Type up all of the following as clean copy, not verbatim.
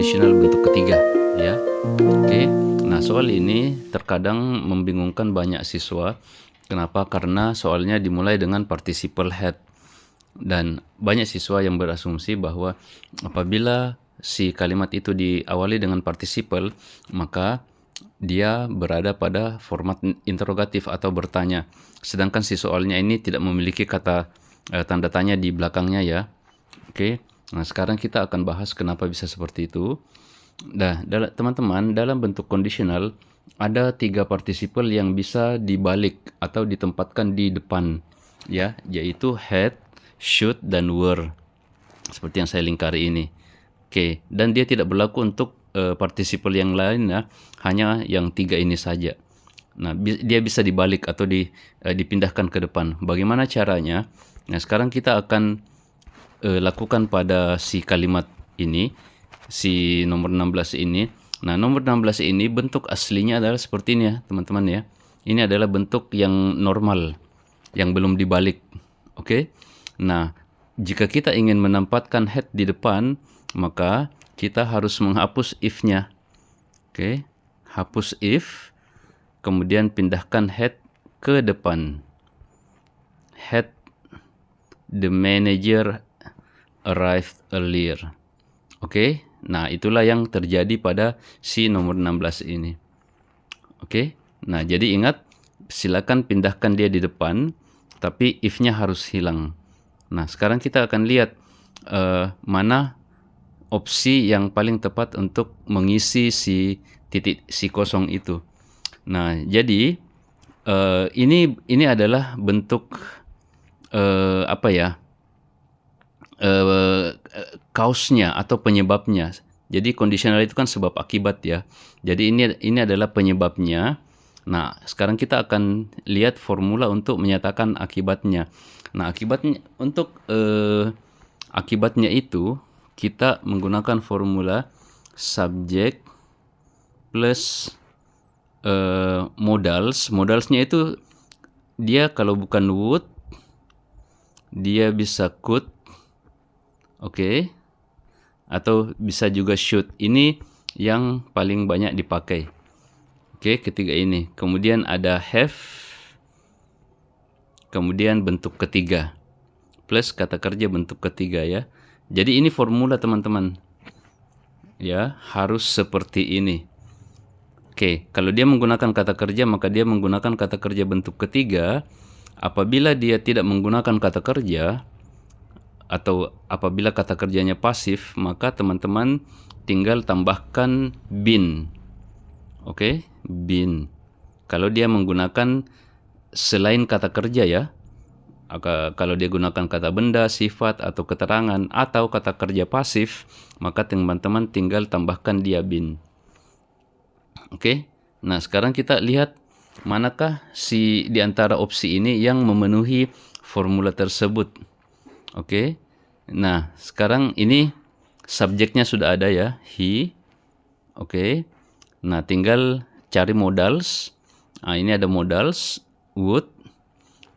kondisional bentuk ketiga, ya. Oke. Nah, soal ini terkadang membingungkan banyak siswa. Kenapa? Karena soalnya dimulai dengan participle had. Dan banyak siswa yang berasumsi bahwa apabila si kalimat itu diawali dengan participle, maka dia berada pada format interrogatif atau bertanya. Sedangkan si soalnya ini tidak memiliki kata tanda tanya di belakangnya, ya. Oke. Nah, sekarang kita akan bahas kenapa bisa seperti itu. Nah, teman-teman, dalam bentuk kondisional ada 3 participle yang bisa dibalik atau ditempatkan di depan, ya, yaitu had, should, dan were, seperti yang saya lingkari ini. Oke, dan dia tidak berlaku untuk participle yang lain, ya, hanya yang 3 ini saja. Nah, dia bisa dibalik atau dipindahkan ke depan. Bagaimana caranya? Nah, sekarang kita akan lakukan pada si kalimat ini, si nomor 16 ini. Nah, nomor 16 ini bentuk aslinya adalah seperti ini, ya, teman-teman, ya. Ini adalah bentuk yang normal, yang belum dibalik. Oke. Nah, jika kita ingin menempatkan had di depan, maka kita harus menghapus if-nya. Oke. Hapus if, kemudian pindahkan had ke depan. Had the manager arrived earlier. Oke. Nah, itulah yang terjadi pada si nomor 16 ini. Oke. Nah, jadi ingat, silakan pindahkan dia di depan, tapi if-nya harus hilang. Nah, sekarang kita akan lihat mana opsi yang paling tepat untuk mengisi si titik si kosong itu. Nah, jadi ini adalah bentuk kausnya atau penyebabnya. Jadi kondisional itu kan sebab akibat, ya. Jadi ini adalah penyebabnya. Nah, sekarang kita akan lihat formula untuk menyatakan akibatnya. Nah, akibatnya untuk akibatnya itu kita menggunakan formula subject plus modals. Modalsnya itu dia kalau bukan would, dia bisa could, oke, atau bisa juga should. Ini yang paling banyak dipakai. Oke, ketiga ini. Kemudian ada have, kemudian bentuk ketiga, plus kata kerja bentuk ketiga, ya. Jadi ini formula, teman-teman. Ya, harus seperti ini. Oke, kalau dia menggunakan kata kerja, maka dia menggunakan kata kerja bentuk ketiga. Apabila dia tidak menggunakan kata kerja, atau apabila kata kerjanya pasif, maka teman-teman tinggal tambahkan been. Oke, been. Kalau dia menggunakan selain kata kerja, ya. Kalau dia gunakan kata benda, sifat, atau keterangan, atau kata kerja pasif, maka teman-teman tinggal tambahkan dia been. Oke. Nah, sekarang kita lihat manakah di antara opsi ini yang memenuhi formula tersebut. Oke. Nah, sekarang ini subjeknya sudah ada, ya, he. Oke. Nah, tinggal cari modals. Nah, ini ada modals, would,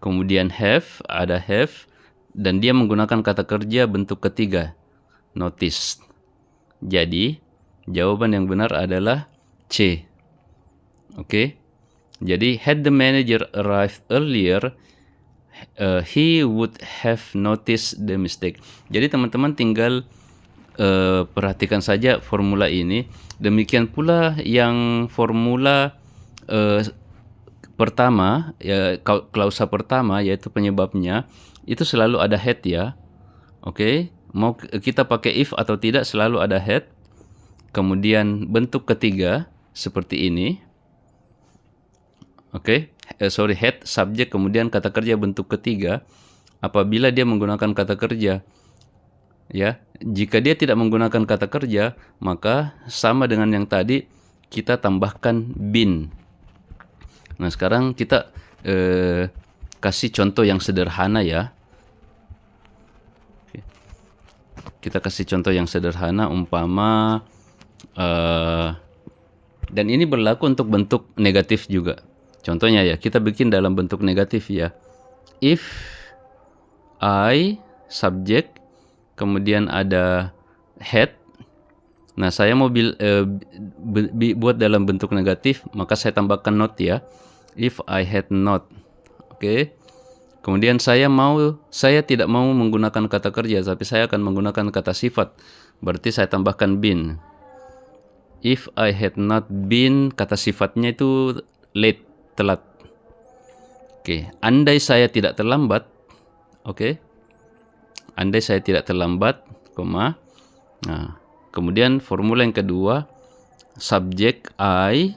kemudian have, ada have, dan dia menggunakan kata kerja bentuk ketiga, noticed. Jadi, jawaban yang benar adalah C. Oke. Jadi, had the manager arrived earlier, he would have noticed the mistake. Jadi, teman-teman tinggal perhatikan saja formula ini. Demikian pula yang formula pertama, ya, klausa pertama, yaitu penyebabnya, itu selalu ada had, ya. Oke. Mau kita pakai if atau tidak, selalu ada had. Kemudian bentuk ketiga seperti ini. Oke. Had, subjek, kemudian kata kerja bentuk ketiga. Apabila dia menggunakan kata kerja, ya, jika dia tidak menggunakan kata kerja, maka sama dengan yang tadi, kita tambahkan been. Nah, sekarang kita kasih contoh yang sederhana, ya. Kita kasih contoh yang sederhana, umpama dan ini berlaku untuk bentuk negatif juga. Contohnya, ya, kita bikin dalam bentuk negatif, ya. If I, subjek, kemudian ada had, Nah, saya mau buat dalam bentuk negatif, maka saya tambahkan not ya. If I had not. Oke. Kemudian saya tidak mau menggunakan kata kerja, tapi saya akan menggunakan kata sifat. Berarti saya tambahkan been. If I had not been, kata sifatnya itu late, telat. Oke. Andai saya tidak terlambat. Oke. Andai saya tidak terlambat, koma. Nah, kemudian formula yang kedua, subjek I,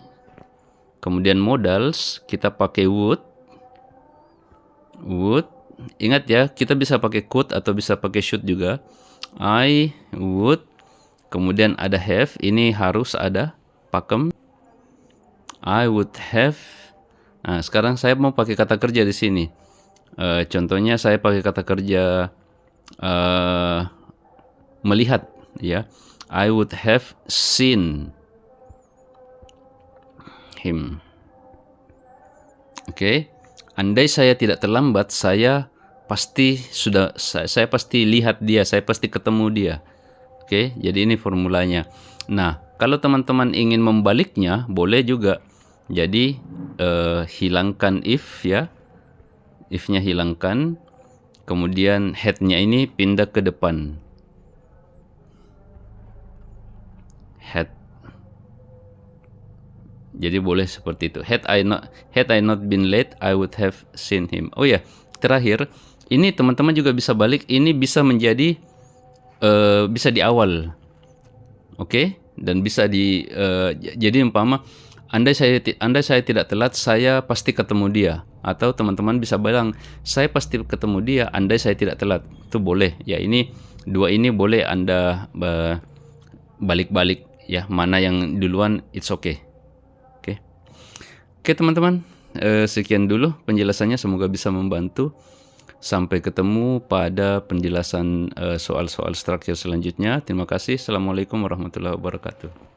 kemudian modals, kita pakai would. Ingat ya, kita bisa pakai could atau bisa pakai should juga. I would, kemudian ada have, ini harus ada pakem. I would have. Nah, sekarang saya mau pakai kata kerja di sini. Contohnya saya pakai kata kerja melihat ya. I would have seen him. Oke. Andai saya tidak terlambat, saya pasti lihat dia, saya pasti ketemu dia. Oke, jadi ini formulanya. Nah, kalau teman-teman ingin membaliknya, boleh juga. Jadi hilangkan if ya, if-nya hilangkan, kemudian had-nya ini pindah ke depan. Had. Jadi boleh seperti itu. Had I not been late, I would have seen him. Oh ya, terakhir, ini teman-teman juga bisa balik. Ini bisa menjadi bisa di awal, oke? Dan bisa jadi umpama, andai saya tidak telat, saya pasti ketemu dia. Atau teman-teman bisa bilang, saya pasti ketemu dia, andai saya tidak telat. Itu boleh. Ya, ini dua ini boleh Anda balik-balik ya. Mana yang duluan, it's okay. Oke teman-teman, sekian dulu penjelasannya, semoga bisa membantu. Sampai ketemu pada penjelasan soal-soal struktur selanjutnya. Terima kasih. Assalamualaikum warahmatullahi wabarakatuh.